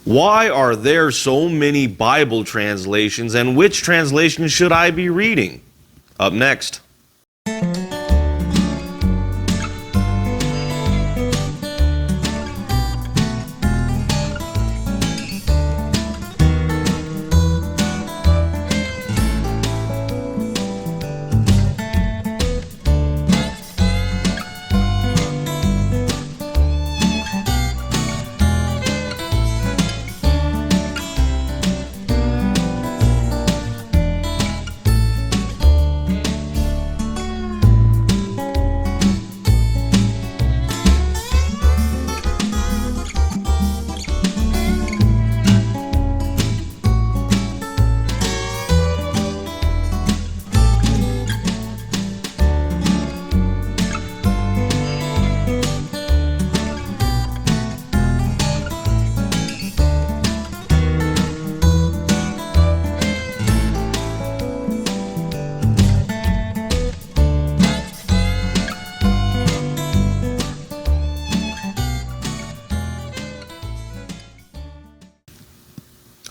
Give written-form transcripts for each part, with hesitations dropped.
Why are there so many Bible translations, and which translation should I be reading? Up next.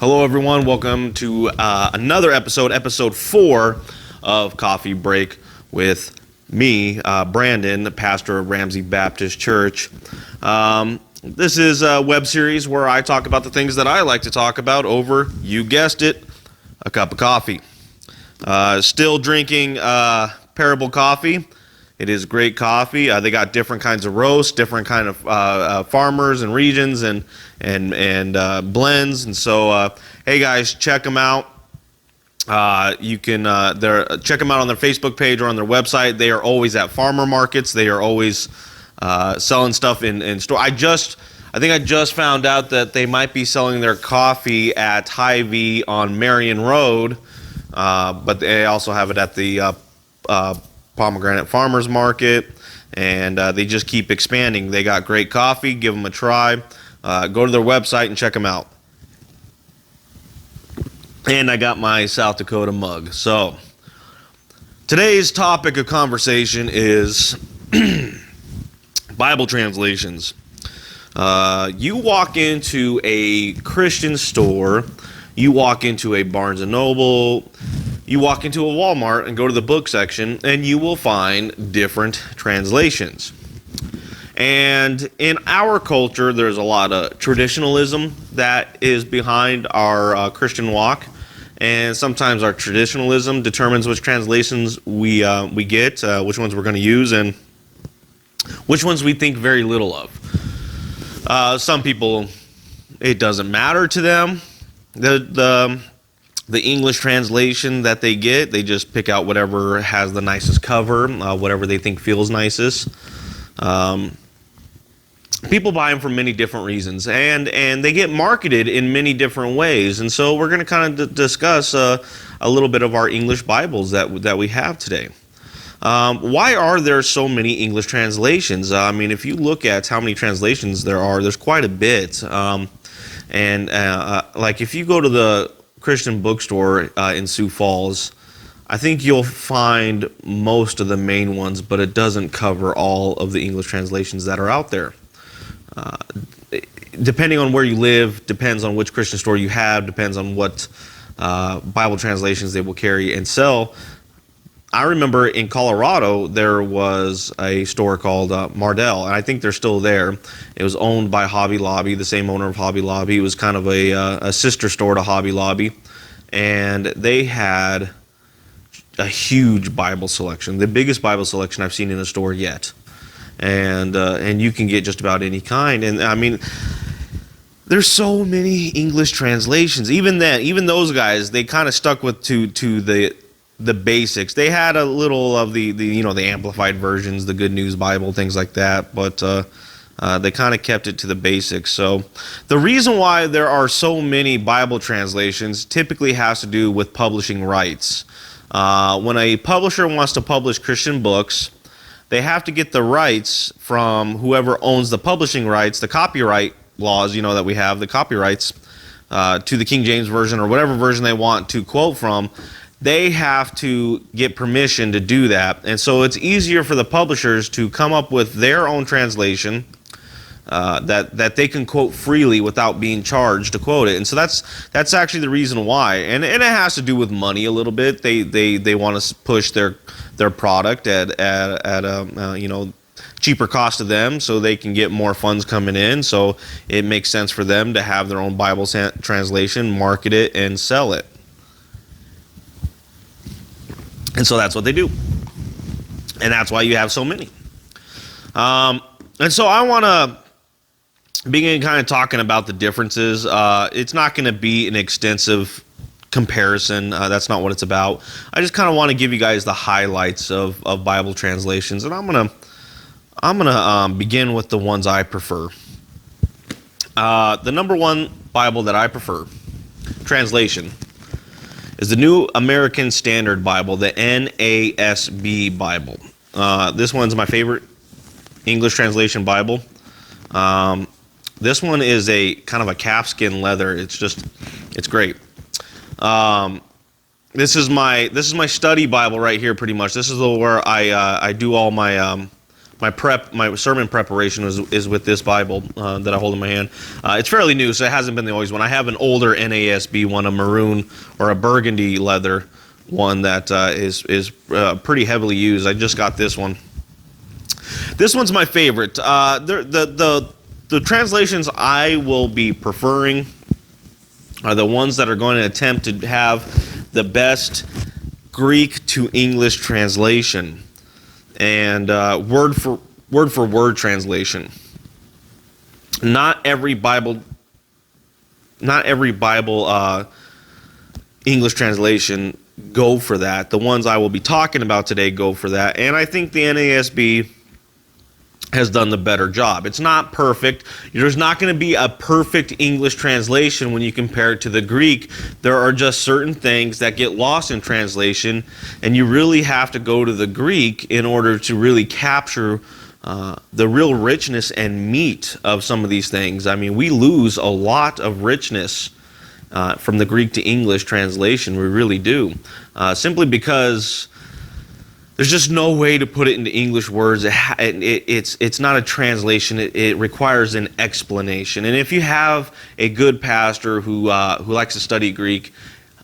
Hello everyone, welcome to another episode 4 of Coffee Break with me, Brandon, pastor of Ramsey Baptist Church. This is a web series where I talk about the things that I like to talk about over, you guessed it, a cup of coffee. Still drinking Parable Coffee. It is great coffee. They got different kinds of roasts, different kind of farmers and regions and blends. And so, hey guys, check them out. You can check them out on their Facebook page or on their website. They are always at farmer markets. They are always selling stuff in store. I think I just found out that they might be selling their coffee at Hy-Vee on Marion Road, but they also have it at the Pomegranate Farmers Market, and they just keep expanding. They got great coffee. Give them a try. Go to their website and check them out. And I got my South Dakota mug. So today's topic of conversation is Bible translations. You walk into a Christian store, you walk into a Barnes & Noble, you walk into a Walmart and go to the book section, and you will find different translations. And in our culture, there's a lot of traditionalism that is behind our Christian walk. And sometimes our traditionalism determines which translations we get, which ones we're going to use, and which ones we think very little of. Some people, it doesn't matter to them. The English translation that they get, they just pick out whatever has the nicest cover, whatever they think feels nicest. People buy them for many different reasons, and they get marketed in many different ways. And so we're going to kind of discuss a little bit of our English Bibles that we have today. Why are there so many English translations? I mean, if you look at how many translations there are, there's quite a bit. Like if you go to the Christian bookstore in Sioux Falls, I think you'll find most of the main ones, but it doesn't cover all of the English translations that are out there. Depending on where you live, depends on which Christian store you have, depends on what Bible translations they will carry and sell. I remember in Colorado, there was a store called Mardel, and I think they're still there. It was owned by Hobby Lobby, the same owner of Hobby Lobby. It was kind of a sister store to Hobby Lobby, and they had a huge Bible selection, the biggest Bible selection I've seen in a store yet. And you can get just about any kind. And I mean, there's so many English translations. Even those guys, they kind of stuck with to the basics. They had a little of the amplified versions, the Good News Bible, things like that, but they kind of kept it to the basics. So the reason why there are so many Bible translations typically has to do with publishing rights. When a publisher wants to publish Christian books, they have to get the rights from whoever owns the publishing rights, the copyright laws, that we have, the copyrights to the King James Version or whatever version they want to quote from. They have to get permission to do that. And so it's easier for the publishers to come up with their own translation that they can quote freely without being charged to quote it. And so that's actually the reason why. And it has to do with money a little bit. They want to push their product at a cheaper cost to them, so they can get more funds coming in. So it makes sense for them to have their own Bible translation, market it, and sell it. And so that's what they do. And that's why you have so many. And so I want to begin kind of talking about the differences. It's not going to be an extensive comparison. That's not what it's about. I just kind of want to give you guys the highlights of Bible translations. And I'm gonna begin with the ones I prefer. The number one Bible that I prefer, translation, is the New American Standard Bible, the NASB Bible. This one's my favorite English translation Bible. This one is a kind of a calfskin leather. It's great. This is my study Bible right here, pretty much. This is where I do all my my sermon preparation is with this Bible that I hold in my hand. It's fairly new, so it hasn't been the always one. I have an older NASB one, a maroon or a burgundy leather one that is pretty heavily used. I just got this one. This one's my favorite. The translations I will be preferring are the ones that are going to attempt to have the best Greek to English translation and word for word translation. Not every Bible English translation go for that. The ones I will be talking about today go for that, and I think the NASB has done the better job. It's not perfect. There's not going to be a perfect English translation when you compare it to the Greek. There are just certain things that get lost in translation, and you really have to go to the Greek in order to really capture the real richness and meat of some of these things. I mean, we lose a lot of richness from the Greek to English translation. We really do. Simply because there's just no way to put it into English words. It's not a translation. It requires an explanation. And if you have a good pastor who likes to study Greek,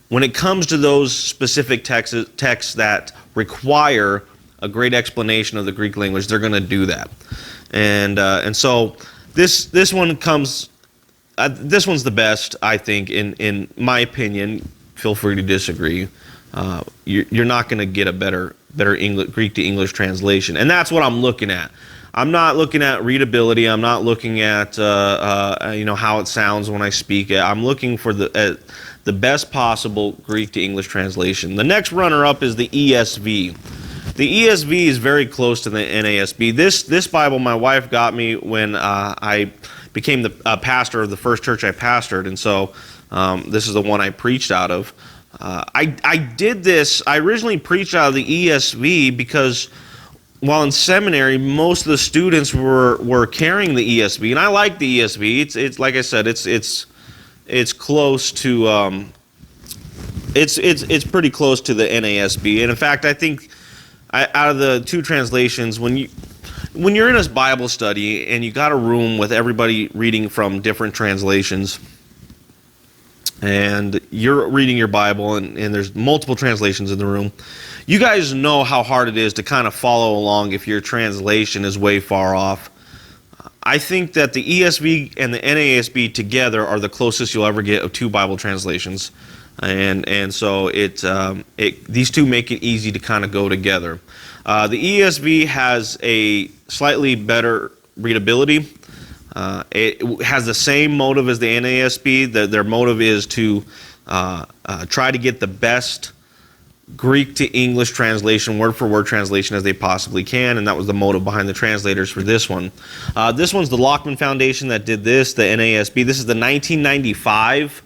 when it comes to those specific texts that require a great explanation of the Greek language, they're going to do that. And so this one comes. This one's the best, I think, in my opinion. Feel free to disagree. You're not going to get a better English, Greek to English translation, and that's what I'm looking at. I'm not looking at readability. I'm not looking at how it sounds when I speak it. I'm looking for the best possible Greek to English translation. The next runner-up is the ESV. The ESV is very close to the NASB. This Bible my wife got me when I became the pastor of the first church I pastored, and so this is the one I preached out of. I did this. I originally preached out of the ESV because while in seminary, most of the students were carrying the ESV, and I like the ESV. It's like I said, it's close to it's pretty close to the NASB, and in fact, I think out of the two translations, when you're in a Bible study and you got a room with everybody reading from different translations, and you're reading your Bible and there's multiple translations in the room, you guys know how hard it is to kind of follow along if your translation is way far off. I think that the ESV and the NASB together are the closest you'll ever get of two Bible translations. And so these two make it easy to kind of go together. The ESV has a slightly better readability. It has the same motive as the NASB. Their motive is to try to get the best Greek to English translation, word for word translation as they possibly can, and that was the motive behind the translators for this one. This one's the Lockman Foundation that did this, the NASB. This is the 1995.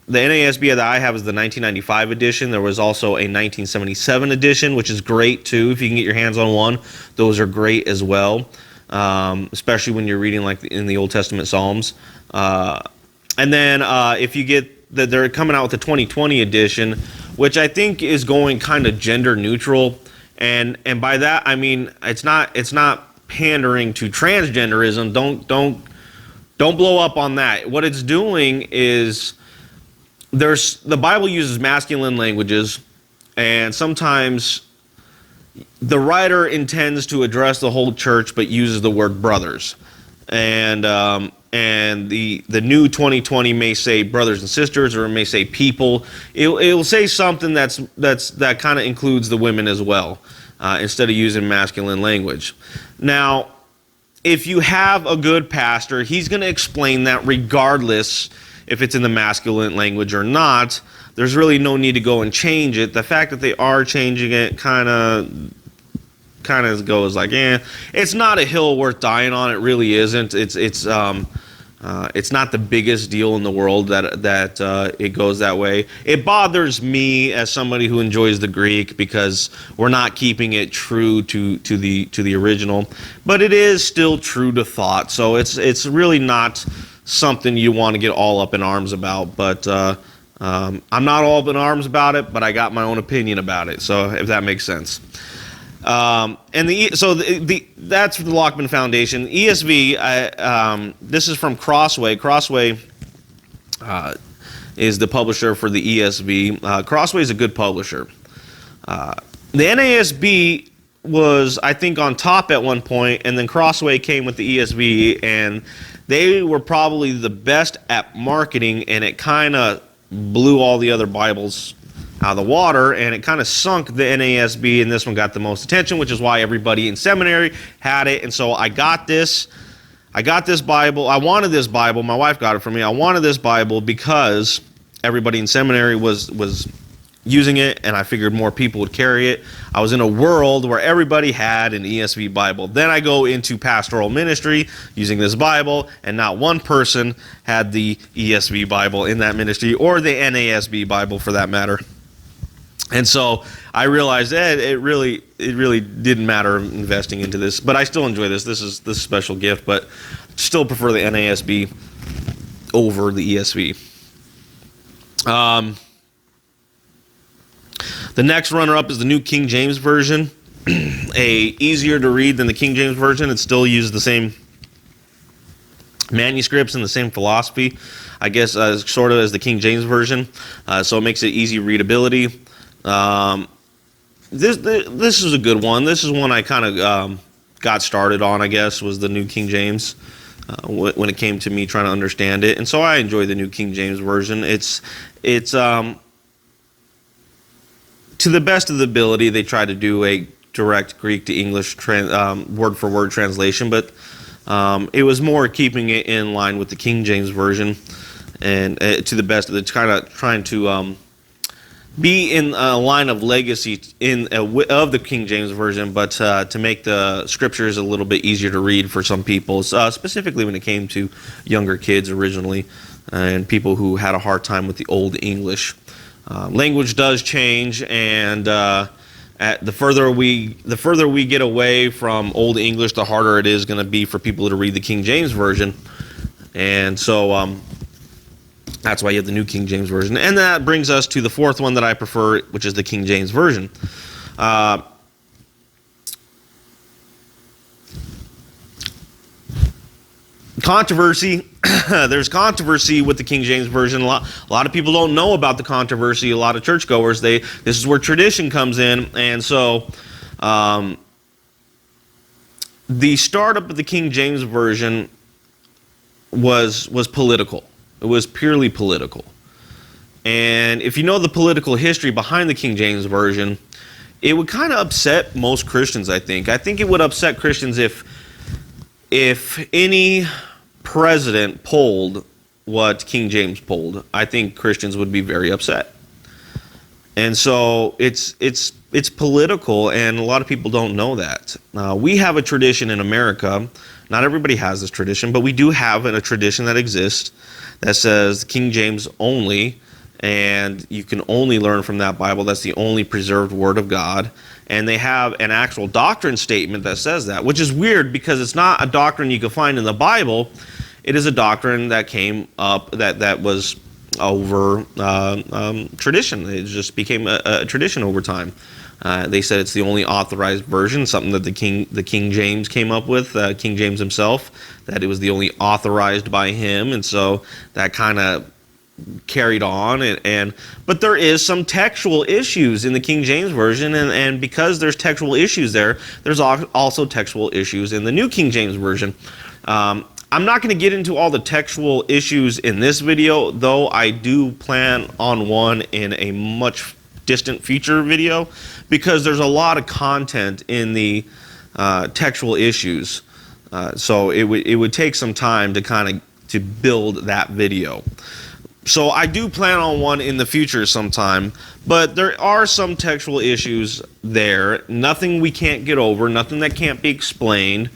The NASB that I have is the 1995 edition. There was also a 1977 edition, which is great too. If you can get your hands on one, those are great as well, especially when you're reading like in the Old Testament Psalms. And then if you get they're coming out with the 2020 edition, which I think is going kind of gender neutral, and by that I mean it's not pandering to transgenderism. Don't blow up on that. What it's doing is the Bible uses masculine languages, and sometimes the writer intends to address the whole church but uses the word brothers. And the new 2020 may say brothers and sisters, or it may say people. It will say something that kind of includes the women as well, instead of using masculine language. Now, if you have a good pastor, he's going to explain that regardless if it's in the masculine language or not. There's really no need to go and change it. The fact that they are changing it kind of goes like, it's not a hill worth dying on. It really isn't. It's not the biggest deal in the world that it goes that way. It bothers me as somebody who enjoys the Greek because we're not keeping it true to the original, but it is still true to thought. So it's really not something you want to get all up in arms about. But I'm not all up in arms about it, but I got my own opinion about it. So if that makes sense. That's for the Lockman Foundation. ESV, this is from Crossway. Crossway is the publisher for the ESV. Crossway is a good publisher. The NASB was, I think, on top at one point, and then Crossway came with the ESV, and they were probably the best at marketing, and it kind of blew all the other Bibles out of the water, and it kind of sunk the NASB, and this one got the most attention, which is why everybody in seminary had it. And so I got this Bible. I wanted this Bible. My wife got it for me. I wanted this Bible because everybody in seminary was using it, and I figured more people would carry it. I was in a world where everybody had an ESV Bible. Then I go into pastoral ministry using this Bible, and not one person had the ESV Bible in that ministry, or the NASB Bible for that matter. And so I realized that it really didn't matter investing into this, but I still enjoy this. This is a special gift, but still prefer the NASB over the ESV. The next runner-up is the New King James Version. Easier to read than the King James Version. It still uses the same manuscripts and the same philosophy, I guess, sort of as the King James Version. So it makes it easy readability. This is a good one. This is one I kind of got started on, I guess, was the New King James when it came to me trying to understand it. And so I enjoy the New King James Version. It's to the best of the ability, they try to do a direct Greek to English word-for-word translation, but it was more keeping it in line with the King James Version, and to the best of the kind of trying to be in a line of legacy of the King James Version, but to make the scriptures a little bit easier to read for some people, specifically when it came to younger kids originally, and people who had a hard time with the Old English. Language does change, and the further we get away from Old English, the harder it is going to be for people to read the King James Version, and so that's why you have the New King James Version. And that brings us to the fourth one that I prefer, which is the King James Version. Controversy. There's controversy with the King James Version. A lot of people don't know about the controversy. A lot of churchgoers, this is where tradition comes in. And so the startup of the King James Version was political. It was purely political. And if you know the political history behind the King James Version, it would kind of upset most Christians, I think. I think it would upset Christians if any president polled what King James polled. I think Christians would be very upset. And so it's political, and a lot of people don't know that. We have a tradition in America. Not everybody has this tradition, but we do have a tradition that exists that says King James only, and you can only learn from that Bible. That's the only preserved Word of God. And they have an actual doctrine statement that says that, which is weird because it's not a doctrine you can find in the Bible. It is a doctrine that came up, that was over tradition. It just became a tradition over time. They said it's the only authorized version, something that the King James came up with, King James himself, that it was the only authorized by him, and so that kind of carried on. But there is some textual issues in the King James version, and because there's textual issues there's also textual issues in the New King James version. I'm not going to get into all the textual issues in this video, though I do plan on one in a much distant future video, because there's a lot of content in the textual issues. So it would take some time to build that video. So I do plan on one in the future sometime, but there are some textual issues there. Nothing we can't get over, nothing that can't be explained.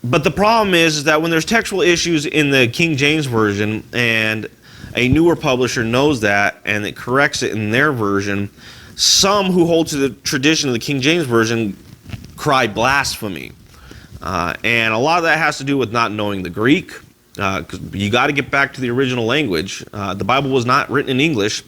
But the problem is that when there's textual issues in the King James version and a newer publisher knows that and it corrects it in their version, some who hold to the tradition of the King James version cry blasphemy. And a lot of that has to do with not knowing the Greek, because you got to get back to the original language. The Bible was not written in English,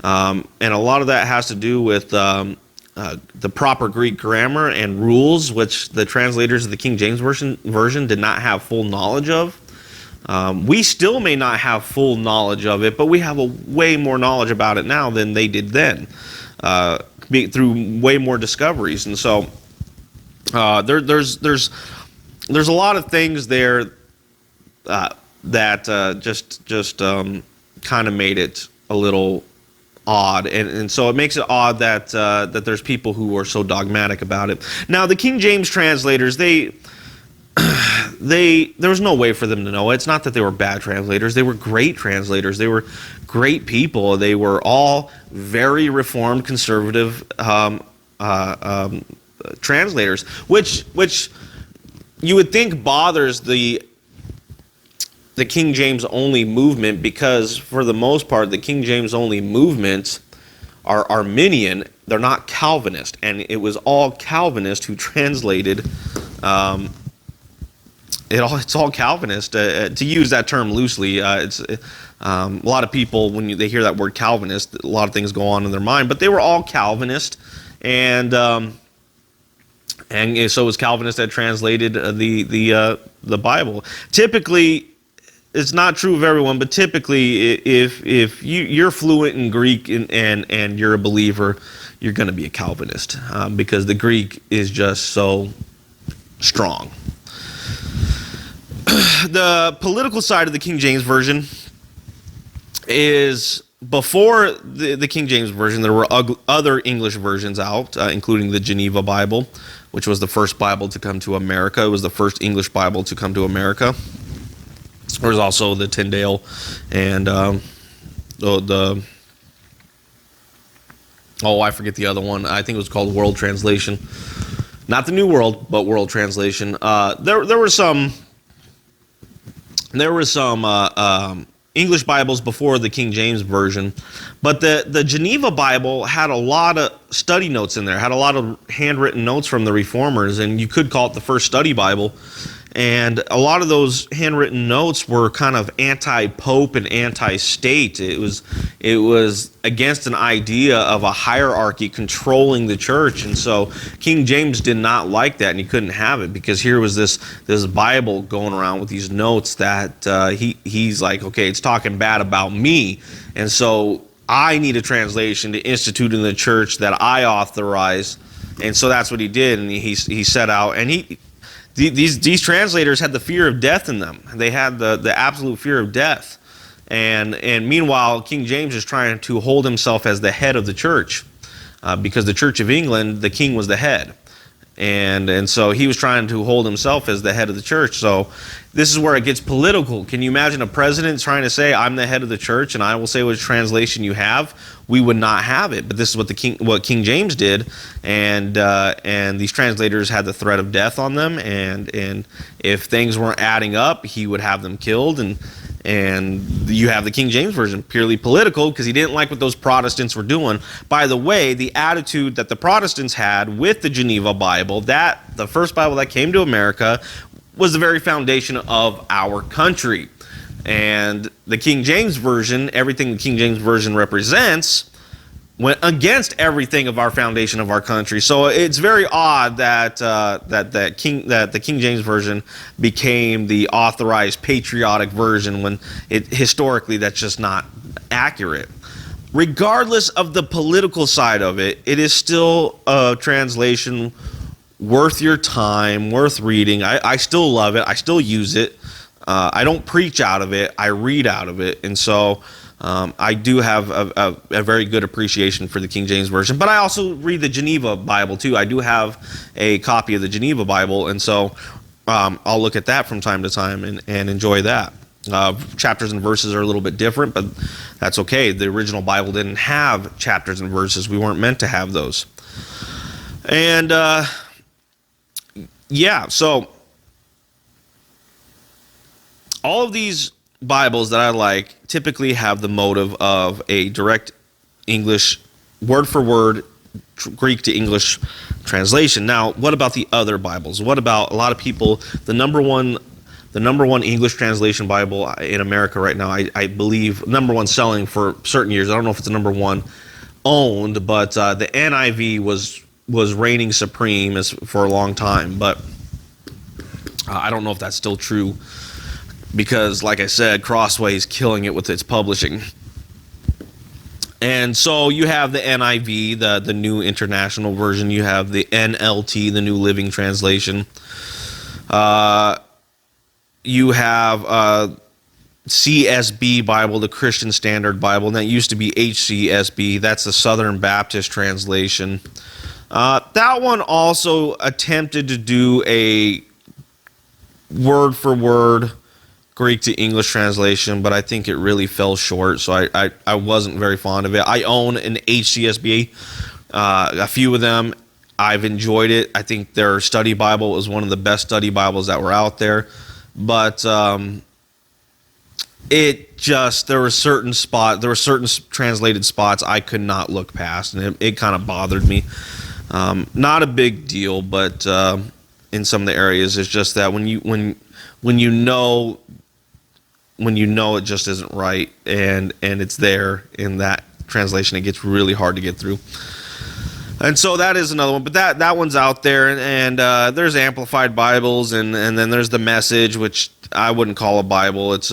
and a lot of that has to do with the proper Greek grammar and rules, which the translators of the King James version did not have full knowledge of. We still may not have full knowledge of it, but we have a way more knowledge about it now than they did then, through way more discoveries. And so there's a lot of things there that just kind of made it a little odd, and so it makes it odd that that there's people who are so dogmatic about it. Now, the King James translators, there was no way for them to know it. It's not that they were bad translators. They were great translators. They were great people. They were all very reformed, conservative translators, which you would think bothers the King James only movement, because for the most part the King James only movements are Arminian. They're not Calvinist, and it was all Calvinist who translated. It's all Calvinist, to use that term loosely. A lot of people, when they hear that word Calvinist, a lot of things go on in their mind, but they were all Calvinist, and so it was Calvinist that translated the Bible. Typically, it's not true of everyone, but typically, if you're fluent in Greek and you're a believer, you're going to be a Calvinist, because the Greek is just so strong. The political side of the King James version is, before the King James version, there were other English versions out, including the Geneva Bible, which was the first Bible to come to America. It was the first English Bible to come to America. There was also the Tyndale and I forget the other one. I think it was called World Translation. Not the New World, but World Translation. There were some English Bibles before the King James version, but the Geneva Bible had a lot of study notes in there, had a lot of handwritten notes from the Reformers, and you could call it the first study Bible. And a lot of those handwritten notes were kind of anti-pope and anti-state. It was against an idea of a hierarchy controlling the church, and so King James did not like that, and he couldn't have it, because here was this Bible going around with these notes that he's like, okay, it's talking bad about me, and so I need a translation to institute in the church that I authorize. And so that's what he did, and he set out, and these translators had the fear of death in them. They had the absolute fear of death. And meanwhile, King James is trying to hold himself as the head of the church, because the Church of England, the king was the head. And so he was trying to hold himself as the head of the church. So this is where it gets political. Can you imagine a president trying to say, I'm the head of the church and I will say which translation you have? We would not have it. But this is what King James did, and these translators had the threat of death on them, and if things weren't adding up, he would have them killed. And you have the King James version, purely political, because he didn't like what those Protestants were doing. By the way, the attitude that the Protestants had with the Geneva Bible, that the first Bible that came to America, was the very foundation of our country. And the King James Version, everything the King James Version represents, went against everything of our foundation of our country. So it's very odd that the King James Version became the authorized patriotic version when historically that's just not accurate. Regardless of the political side of it, it is still a translation worth your time, worth reading. I still love it. I still use it. I don't preach out of it. I read out of it. And so I do have a very good appreciation for the King James Version. But I also read the Geneva Bible, too. I do have a copy of the Geneva Bible. And so I'll look at that from time to time and enjoy that. Chapters and verses are a little bit different, but that's okay. The original Bible didn't have chapters and verses. We weren't meant to have those. And yeah, so all of these Bibles that I like typically have the motive of a direct English, word for word, Greek to English translation. Now, what about the other Bibles? What about a lot of people, the number one English translation Bible in America right now, I believe, number one selling for certain years. I don't know if it's the number one owned, but the NIV was reigning supreme for a long time. But I don't know if that's still true because, like I said, Crossway is killing it with its publishing. And so you have the NIV, the New International Version. You have the NLT, the New Living Translation. You have CSB Bible, the Christian Standard Bible, and that used to be HCSB. That's the Southern Baptist Translation. That one also attempted to do a word-for-word Greek to English translation, but I think it really fell short, so I wasn't very fond of it. I own an HCSB, a few of them. I've enjoyed it. I think their study Bible is one of the best study Bibles that were out there. But there were certain translated spots I could not look past, and it kind of bothered me. Not a big deal, but in some of the areas, it's just that when you know it just isn't right, and it's there in that translation, it gets really hard to get through. And so that is another one, but that one's out there, and there's Amplified Bibles, and then there's the Message, which I wouldn't call a Bible. It's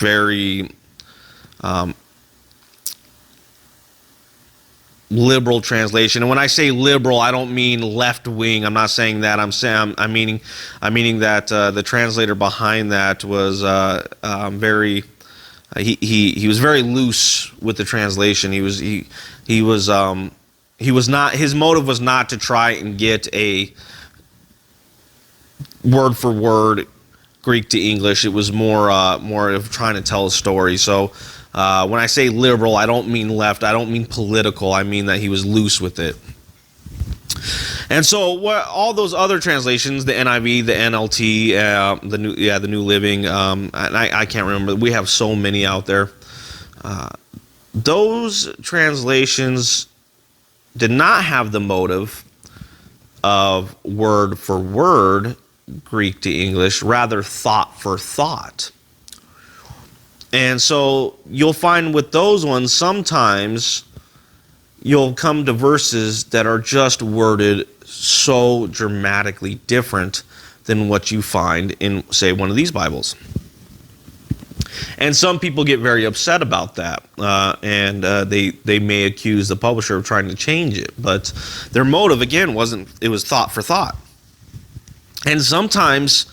very liberal translation. And when I say liberal, I don't mean left wing. I'm not saying that. I'm meaning that the translator behind that was very. He was very loose with the translation. He was not, his motive was not to try and get a word for word Greek to English. It was more of trying to tell a story. So when I say liberal, I don't mean left. I don't mean political. I mean that he was loose with it. And so all those other translations, the NIV, the NLT, the New Living, and I can't remember. We have so many out there. Those translations did not have the motive of word for word Greek to English, rather thought for thought. And so you'll find with those ones, sometimes you'll come to verses that are just worded so dramatically different than what you find in, say, one of these Bibles. And some people get very upset about that, and they may accuse the publisher of trying to change it. But their motive, again, it was thought for thought. And sometimes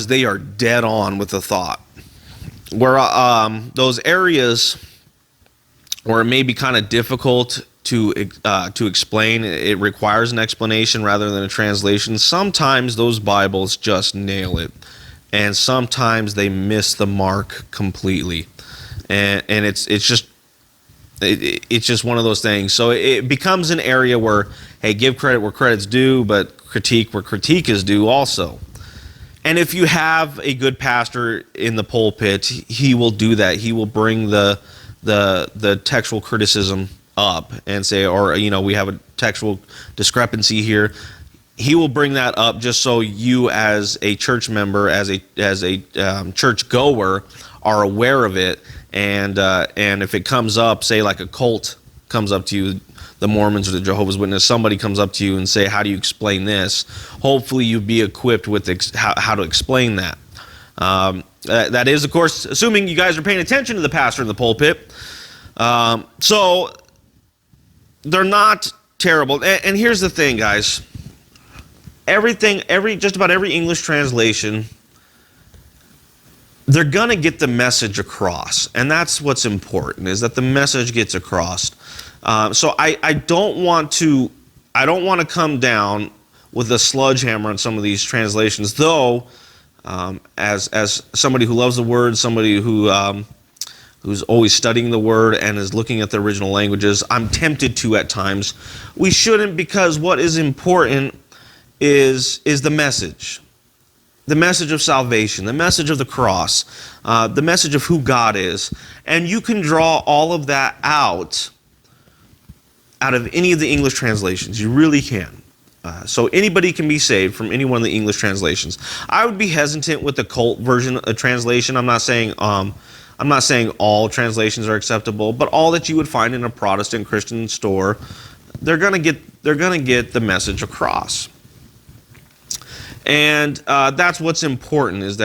they are dead on with the thought. Where those areas where it may be kind of difficult to explain, it requires an explanation rather than a translation. Sometimes those Bibles just nail it, and sometimes they miss the mark completely. And it's just one of those things. So it becomes an area where, hey, give credit where credit's due, but critique where critique is due also. And if you have a good pastor in the pulpit, he will do that. He will bring the textual criticism up and say, or we have a textual discrepancy here. he will bring that up just so you, as a church member, as a church goer, are aware of it. And if it comes up, say like a cult comes up to you, the Mormons or the Jehovah's Witness, somebody comes up to you and say, how do you explain this? Hopefully you'd be equipped with how to explain that. That is, of course, assuming you guys are paying attention to the pastor in the pulpit. So they're not terrible. And here's the thing, guys. Just about every English translation, they're going to get the message across. And that's what's important, is that the message gets across. So I don't want to come down with a sledgehammer on some of these translations, though, as somebody who loves the word, somebody who's always studying the word and is looking at the original languages, I'm tempted to at times. We shouldn't, because what is important is the message. The message of salvation, the message of the cross, the message of who God is. And you can draw all of that out of any of the English translations. You really can. So anybody can be saved from any one of the English translations. I would be hesitant with the cult version of translation. I'm not saying all translations are acceptable, but all that you would find in a Protestant Christian store, they're gonna get the message across. And that's what's important, is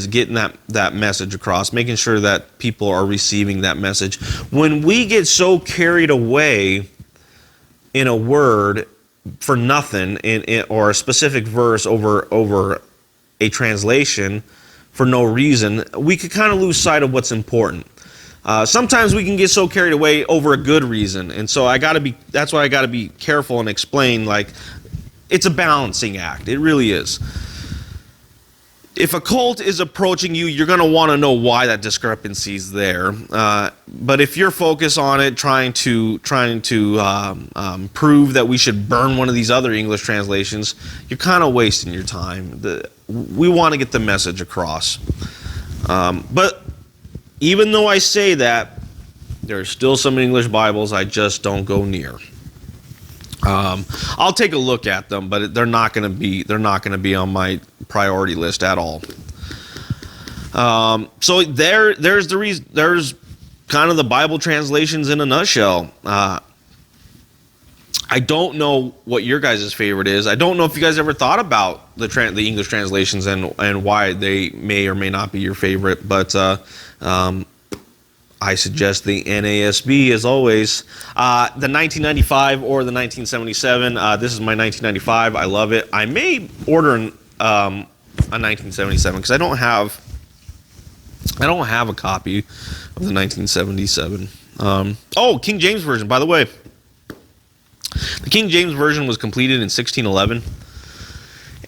getting that message across, making sure that people are receiving that message. When we get so carried away in a word for nothing, or a specific verse over a translation for no reason, we could kind of lose sight of what's important. Sometimes we can get so carried away over a good reason, and so that's why I got to be careful and explain, like, it's a balancing act. It really is. If a cult is approaching you, you're going to want to know why that discrepancy is there. But if you're focused on it, trying to prove that we should burn one of these other English translations, you're kind of wasting your time. We want to get the message across. But even though I say that, there are still some English Bibles I just don't go near. I'll take a look at them, but they're not going to be on my priority list at all. So there's the reason. There's kind of the Bible translations in a nutshell. I don't know what your guys' favorite is. I don't know if you guys ever thought about the English translations and why they may or may not be your favorite, but I suggest the NASB as always. The 1995 or the 1977. This is my 1995. I love it. I may order a 1977 because I don't have a copy of the 1977. King James version, by the way. The King James version was completed in 1611.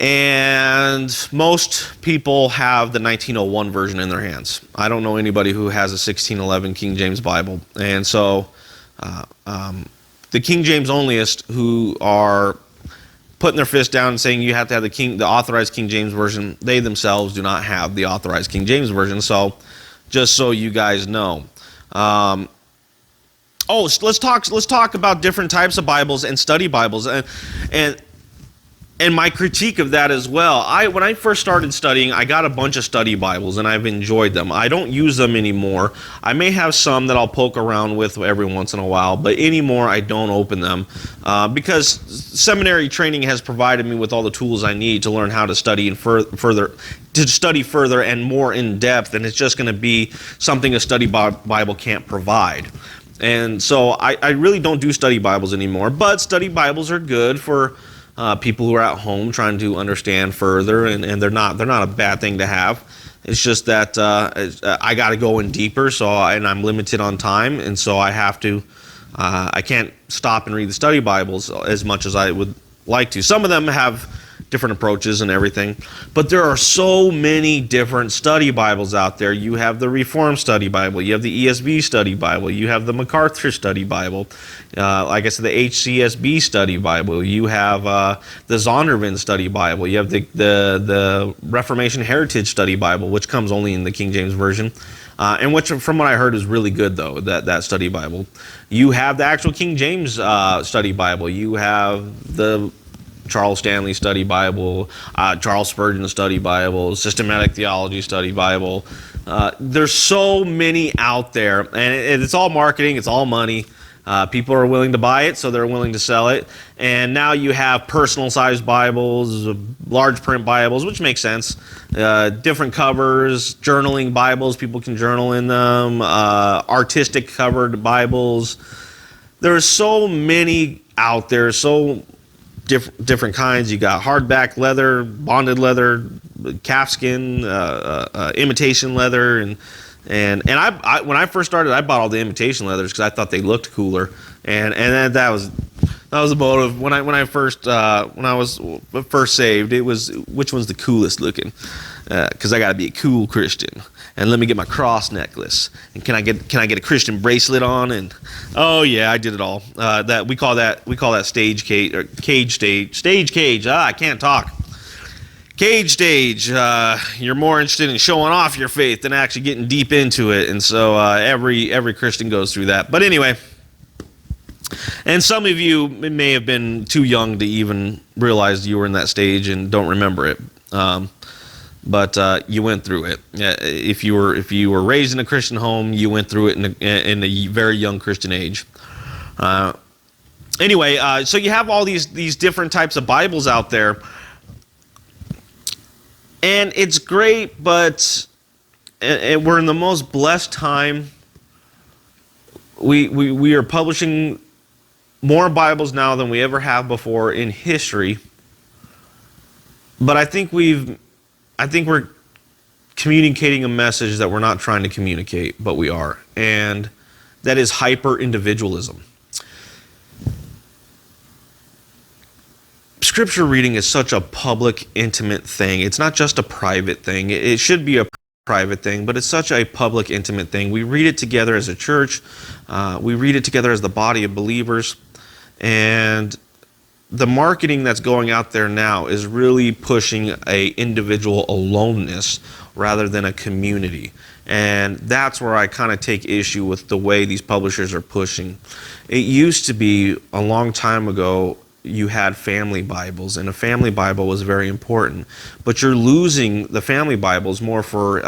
And most people have the 1901 version in their hands. I don't know anybody who has a 1611 King James Bible. And so the King James onlyists who are putting their fist down and saying you have to have the authorized King James version, they themselves do not have the authorized King James version. So just so you guys know. Let's talk about different types of Bibles and study Bibles. And my critique of that as well. When I first started studying, I got a bunch of study Bibles, and I've enjoyed them. I don't use them anymore. I may have some that I'll poke around with every once in a while, but anymore I don't open them because seminary training has provided me with all the tools I need to learn how to study further and more in depth, and it's just going to be something a study Bible can't provide. And so I really don't do study Bibles anymore, but study Bibles are good for people who are at home trying to understand further, and they're not a bad thing to have. It's just that I got to go in deeper, and I'm limited on time, and so I have to. I can't stop and read the study Bibles as much as I would like to. Some of them have different approaches and everything, but there are so many different study Bibles out there. You have the Reformed Study Bible, you have the ESV Study Bible, you have the MacArthur Study Bible, like I said, the HCSB Study Bible, you have the Zondervan Study Bible, you have the Reformation Heritage Study Bible, which comes only in the King James Version, and which, from what I heard, is really good, though, that study Bible. You have the actual King James Study Bible, you have the Charles Stanley Study Bible, Charles Spurgeon Study Bible, Systematic Theology Study Bible. There's so many out there, and it's all marketing, it's all money. People are willing to buy it, so they're willing to sell it. And now you have personal-sized Bibles, large print Bibles, which makes sense. Different covers, journaling Bibles, people can journal in them, artistic covered Bibles. There's so many out there, so different kinds. You got hardback leather, bonded leather, calfskin, imitation leather, and I when I first started, I bought all the imitation leathers because I thought they looked cooler, and that was the motive when I was first saved. It was which one's the coolest looking, because I got to be a cool Christian, and let me get my cross necklace, and can I get a Christian bracelet on, and oh yeah, I did it all. That we call that stage cage or stage cage. I can't talk. Cage stage, you're more interested in showing off your faith than actually getting deep into it, and so every Christian goes through that. But anyway, and some of you may have been too young to even realize you were in that stage and don't remember it, but you went through it. If you were raised in a Christian home, you went through it in a very young Christian age. Anyway, so you have all these different types of Bibles out there. And it's great, but we're in the most blessed time. We are publishing more Bibles now than we ever have before in history. But I think we're communicating a message that we're not trying to communicate, but we are. And that is hyper-individualism. Scripture reading is such a public, intimate thing. It's not just a private thing. It should be a private thing, but it's such a public, intimate thing. We read it together as a church. We read it together as the body of believers. And the marketing that's going out there now is really pushing a individual aloneness rather than a community. And that's where I kind of take issue with the way these publishers are pushing. It used to be a long time ago, you had family Bibles, and a family Bible was very important. But you're losing the family Bibles more for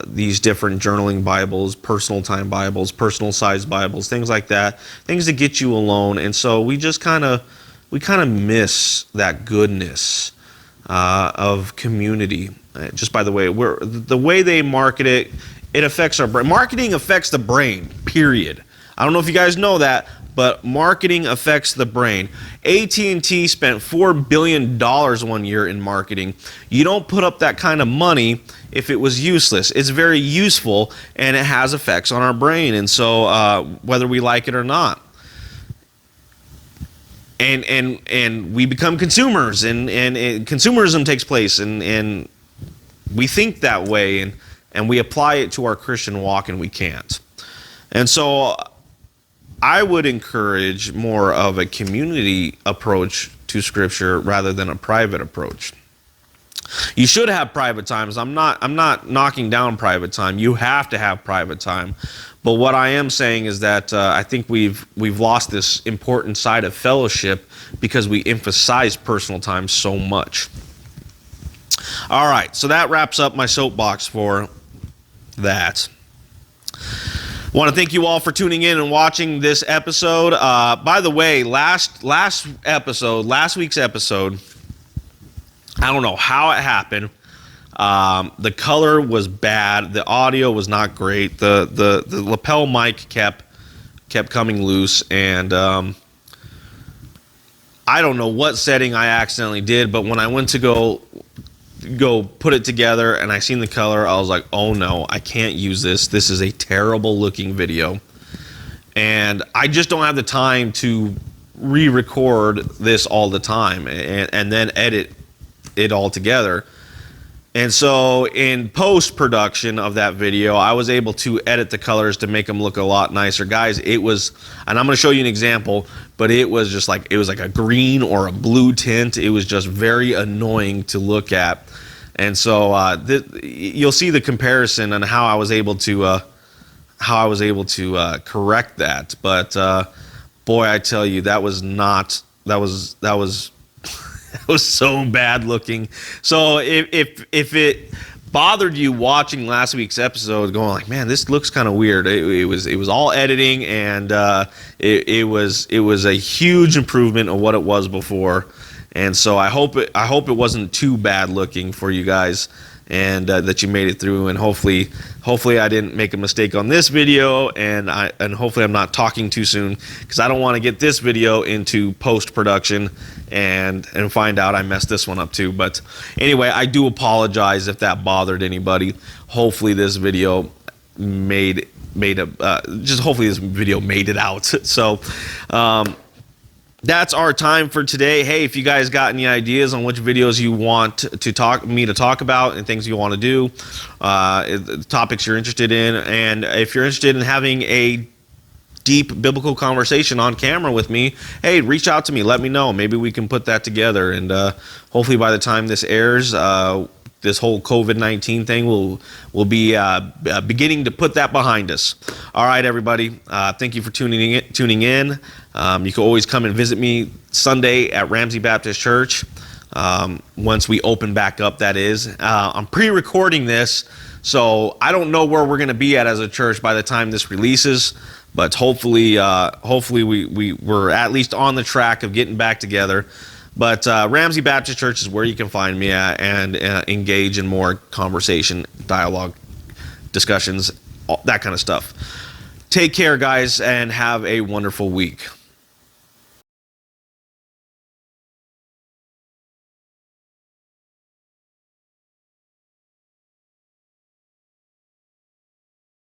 these different journaling Bibles, personal time Bibles, personal size Bibles, things like that, things that get you alone. And so we just kind of miss that goodness of community. Just by the way, the way they market it, it affects our brain. Marketing affects the brain, period. I don't know if you guys know that, but marketing affects the brain. AT&T spent $4 billion one year in marketing. You don't put up that kind of money if it was useless. It's very useful, and it has effects on our brain, and so whether we like it or not. And we become consumers, and consumerism takes place, and we think that way, and we apply it to our Christian walk, and we can't. And so I would encourage more of a community approach to Scripture rather than a private approach. You should have private times. I'm not knocking down private time. You have to have private time. But what I am saying is that I think we've lost this important side of fellowship because we emphasize personal time so much. All right, so that wraps up my soapbox for that. I want to thank you all for tuning in and watching this episode. By the way, last week's episode, I don't know how it happened. The color was bad. The audio was not great. The lapel mic kept coming loose, and I don't know what setting I accidentally did, but when I went to go put it together and I seen the color, I was like, oh no, I can't use this. This is a terrible looking video. And I just don't have the time to re-record this all the time and then edit it all together. And so in post-production of that video, I was able to edit the colors to make them look a lot nicer. Guys, it was, and I'm going to show you an example, but it was just like, it was like a green or a blue tint. It was just very annoying to look at. And so you'll see the comparison and how I was able to correct that. But boy, I tell you, that was It was so bad looking. So if it bothered you watching last week's episode, going like, man, this looks kind of weird. It was all editing, and it was a huge improvement on what it was before. And so I hope it wasn't too bad looking for you guys, and that you made it through. And hopefully I didn't make a mistake on this video, and hopefully I'm not talking too soon, because I don't want to get this video into post-production and find out I messed this one up too. But anyway, I do apologize if that bothered anybody. Hopefully this video made it out. So that's our time for today. Hey, if you guys got any ideas on which videos you want to talk about and things you want to do, topics you're interested in, and if you're interested in having a deep biblical conversation on camera with me, hey, reach out to me. Let me know. Maybe we can put that together. And hopefully by the time this airs, this whole COVID-19 thing will be beginning to put that behind us. All right, everybody. Thank you for tuning in. You can always come and visit me Sunday at Ramsey Baptist Church. Once we open back up, that is. I'm pre-recording this, so I don't know where we're going to be at as a church by the time this releases. But hopefully we're at least on the track of getting back together. But Ramsey Baptist Church is where you can find me at, and engage in more conversation, dialogue, discussions, that kind of stuff. Take care, guys, and have a wonderful week.